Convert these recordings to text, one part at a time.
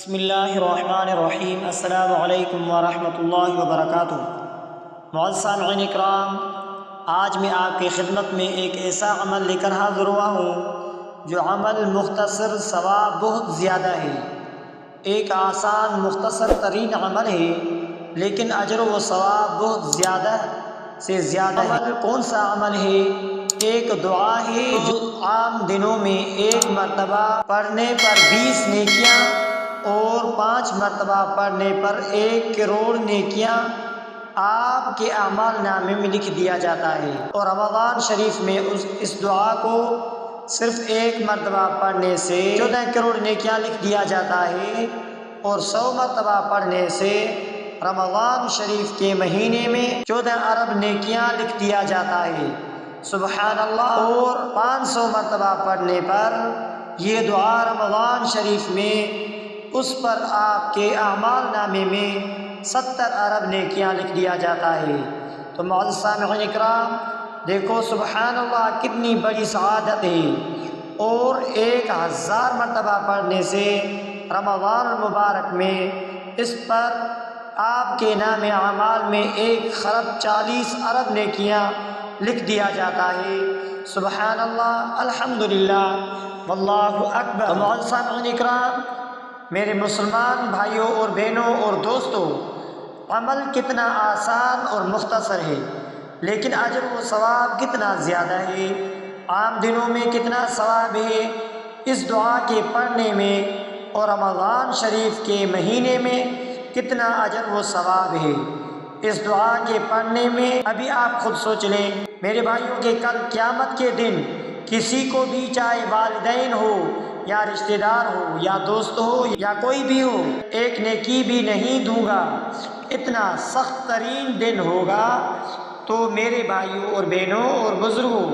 بسم اللہ الرحمن الرحیم۔ السلام علیکم ورحمۃ اللہ وبرکاتہ۔ معزز سامعین اکرام، آج میں آپ کی خدمت میں ایک ایسا عمل لے کر حاضر ہوا ہوں جو عمل مختصر، ثواب بہت زیادہ ہے۔ ایک آسان مختصر ترین عمل ہے لیکن اجر و ثواب بہت زیادہ سے زیادہ ہے۔ عمل کون سا عمل ہے؟ ایک دعا ہے جو عام دنوں میں ایک مرتبہ پڑھنے پر 20 نیکیاں اور 5 مرتبہ پڑھنے پر 1 کروڑ نیکیاں آپ کے اعمال نامے میں لکھ دیا جاتا ہے، اور رمضان شریف میں اس دعا کو صرف 1 مرتبہ پڑھنے سے 14 کروڑ نیکیاں لکھ دیا جاتا ہے، اور 100 مرتبہ پڑھنے سے رمضان شریف کے مہینے میں 14 ارب نیکیاں لکھ دیا جاتا ہے۔ سبحان اللہ۔ اور 500 مرتبہ پڑھنے پر یہ دعا رمضان شریف میں اس پر آپ کے اعمال نامے میں 70 ارب نیکیاں لکھ دیا جاتا ہے۔ تو معزز سامعین اکرام، دیکھو سبحان اللہ کتنی بڑی سعادت ہے، اور 1000 مرتبہ پڑھنے سے رمضان المبارک میں اس پر آپ کے نام اعمال میں 1 خرب 40 ارب نیکیاں لکھ دیا جاتا ہے۔ سبحان اللہ، الحمدللہ، واللہ اکبر۔ معزز سامعین اکرام، میرے مسلمان بھائیوں اور بہنوں اور دوستوں، عمل کتنا آسان اور مختصر ہے لیکن اجر و ثواب کتنا زیادہ ہے۔ عام دنوں میں کتنا ثواب ہے اس دعا کے پڑھنے میں، اور رمضان شریف کے مہینے میں کتنا اجر و ثواب ہے اس دعا کے پڑھنے میں۔ ابھی آپ خود سوچ لیں میرے بھائیوں کہ کل قیامت کے دن کسی کو بھی، چاہے والدین ہو یا رشتہ دار ہو یا دوست ہو یا کوئی بھی ہو، 1 نیکی بھی نہیں دوں گا، اتنا سخت ترین دن ہوگا۔ تو میرے بھائیوں اور بہنوں اور بزرگوں،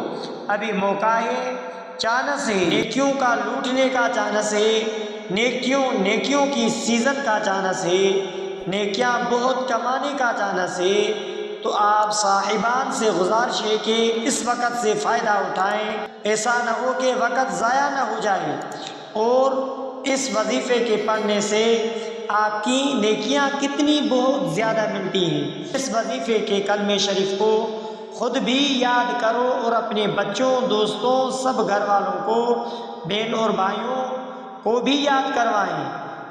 ابھی موقع ہے، چانس ہے، نیکیوں کا لوٹنے کا چانس ہے، نیکیوں کی سیزن کا چانس ہے، نیکیاں بہت کمانے کا چانس ہے۔ تو آپ صاحبان سے گزارش ہے کہ اس وقت سے فائدہ اٹھائیں، ایسا نہ ہو کہ وقت ضائع نہ ہو جائے، اور اس وظیفے کے پڑھنے سے آپ کی نیکیاں کتنی بہت زیادہ ملتی ہیں۔ اس وظیفے کے کلمہ شریف کو خود بھی یاد کرو، اور اپنے بچوں، دوستوں، سب گھر والوں کو، بہن اور بھائیوں کو بھی یاد کروائیں۔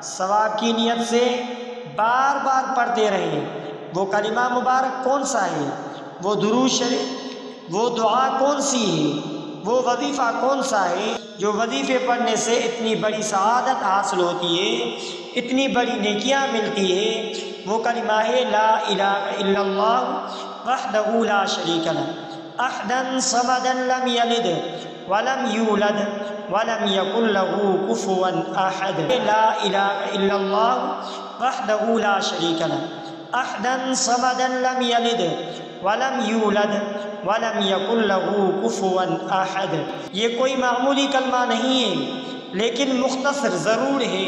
ثواب کی نیت سے بار بار پڑھتے رہیں۔ وہ کلمہ مبارک کون سا ہے؟ وہ درود شریف، وہ دعا کون سی ہے؟ وہ وظیفہ کون سا ہے جو وظیفے پڑھنے سے اتنی بڑی سعادت حاصل ہوتی ہے، اتنی بڑی نیکیاں ملتی ہے؟ وہ کلمہ ہے لا الہ الا اللہ وحدہ لا شریک لہ احدا صمدا لم یلد ولم یولد ولم یکن لہ کفوا احد۔ لا الہ الا اللہ وحدہ لا شریک لہ احدا صمدا لم یلد ولم یولد ولم یکن لہ کفوا احد۔ یہ کوئی معمولی کلمہ نہیں ہے، لیکن مختصر ضرور ہے،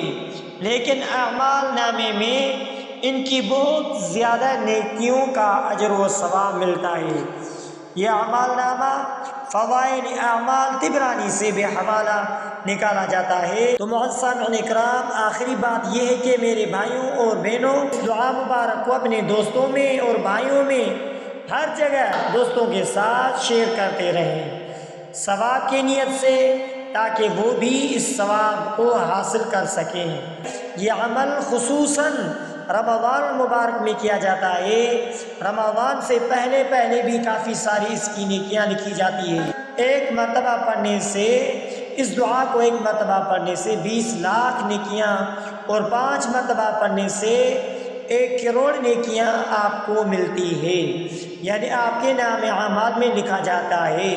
لیکن اعمال نامے میں ان کی بہت زیادہ نیکیوں کا اجر و ثواب ملتا ہے۔ یہ اعمال نامہ فضائل اعمال طبرانی سے بے حوالہ نکالا جاتا ہے۔ تو معزز سامعین اکرام، آخری بات یہ ہے کہ میرے بھائیوں اور بہنوں، دعا مبارک کو اپنے دوستوں میں اور بھائیوں میں ہر جگہ دوستوں کے ساتھ شیئر کرتے رہیں، ثواب کی نیت سے، تاکہ وہ بھی اس ثواب کو حاصل کر سکیں۔ یہ عمل خصوصاً رمضان المبارک میں کیا جاتا ہے۔ رمضان سے پہلے بھی کافی ساری اس کی نیکیاں لکھی جاتی ہیں۔ 1 مرتبہ پڑھنے سے، اس دعا کو 1 مرتبہ پڑھنے سے 20 لاکھ نیکیاں، اور 5 مرتبہ پڑھنے سے 1 کروڑ نیکیاں آپ کو ملتی ہے، یعنی آپ کے نام اعمال میں لکھا جاتا ہے۔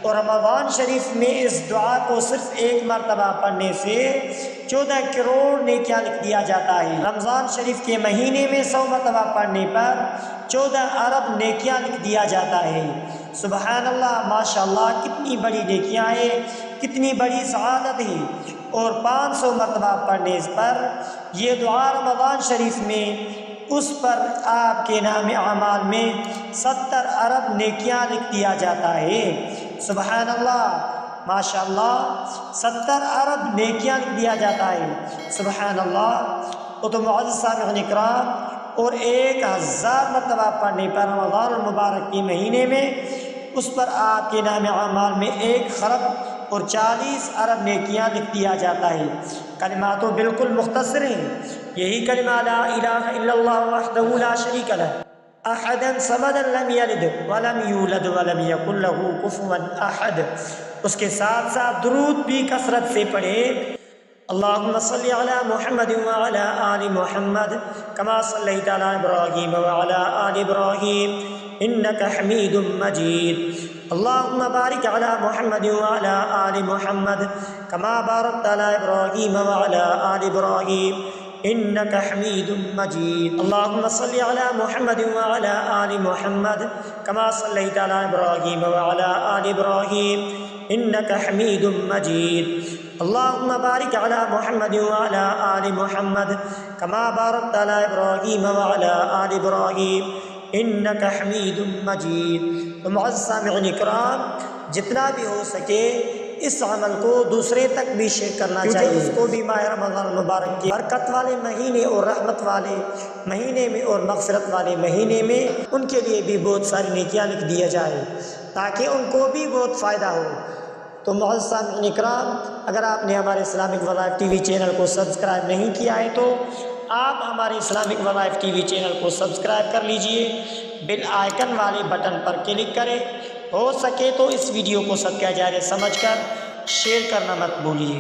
اور رمضان شریف میں اس دعا کو صرف 1 مرتبہ پڑھنے سے 14 کروڑ نیکیاں لکھ دیا جاتا ہے۔ رمضان شریف کے مہینے میں 100 مرتبہ پڑھنے پر 14 ارب نیکیاں لکھ دیا جاتا ہے۔ سبحان اللہ، ماشاء اللہ، کتنی بڑی نیکیاں ہیں، کتنی بڑی سعادت ہے۔ اور 500 مرتبہ پڑھنے پر یہ دعا رمضان شریف میں اس پر آپ کے نام اعمال میں 70 ارب نیکیاں لکھ دیا جاتا ہے۔ سبحان اللہ، ماشاءاللہ 70 ارب نیکیاں لکھ دیا جاتا ہے۔ سبحان اللہ۔ وہ تو معزز سامعین اکرام، اور 1000 مرتبہ پڑھنے پر رمضان المبارک کے مہینے میں اس پر آپ کے نام اعمال میں 1 خرب اور 40 ارب نیکیاں لکھ دیا جاتا ہے۔ کلمات تو بالکل مختصر ہیں، یہی کلمہ لا الہ الا اللہ وحدہ لا شریک لہ احد صمد لم یلد ولم یولد ولم یکن لہ کفوا احد۔ اس کے ساتھ ساتھ درود بھی کثرت سے پڑھیں۔ اللہم صلی علی محمد وعلی آل محمد کما صلیت علی ابراہیم وعلی آل ابراہیم انک حمید مجید۔ اللہم بارک علی محمد وعلی آل محمد کما بارکت علی ابراہیم وعلی آل ابراہیم انک حمید مجید۔ اللہم صلی علی محمد وعلی آل محمد کما صلیت علی ابراہیم وعلی آل ابراہیم انک حمید مجید۔ اللہم بارک علی محمد وعلی آل محمد کما بارکت علی ابراہیم وعلی آل ابراہیم انک حمید مجید۔ تو معزز سامعین اکرام، جتنا بھی ہو سکے اس عمل کو دوسرے تک بھی شیئر کرنا چاہیے، اس کو بھی ماہ رمضان المبارک کے برکت والے مہینے اور رحمت والے مہینے میں اور مغفرت والے مہینے میں ان کے لیے بھی بہت ساری نیکیاں لکھ دیا جائے تاکہ ان کو بھی بہت فائدہ ہو۔ تو معزز سامعین اکرام، اگر آپ نے ہمارے اسلامک وظائف ٹی وی چینل کو سبسکرائب نہیں کیا ہے تو آپ ہمارے اسلامک وظائف ٹی وی چینل کو سبسکرائب کر لیجئے، بیل آئیکن والے بٹن پر کلک کریں، ہو سکے تو اس ویڈیو کو صدقہ جاریہ سمجھ کر شیئر کرنا مت بھولیے۔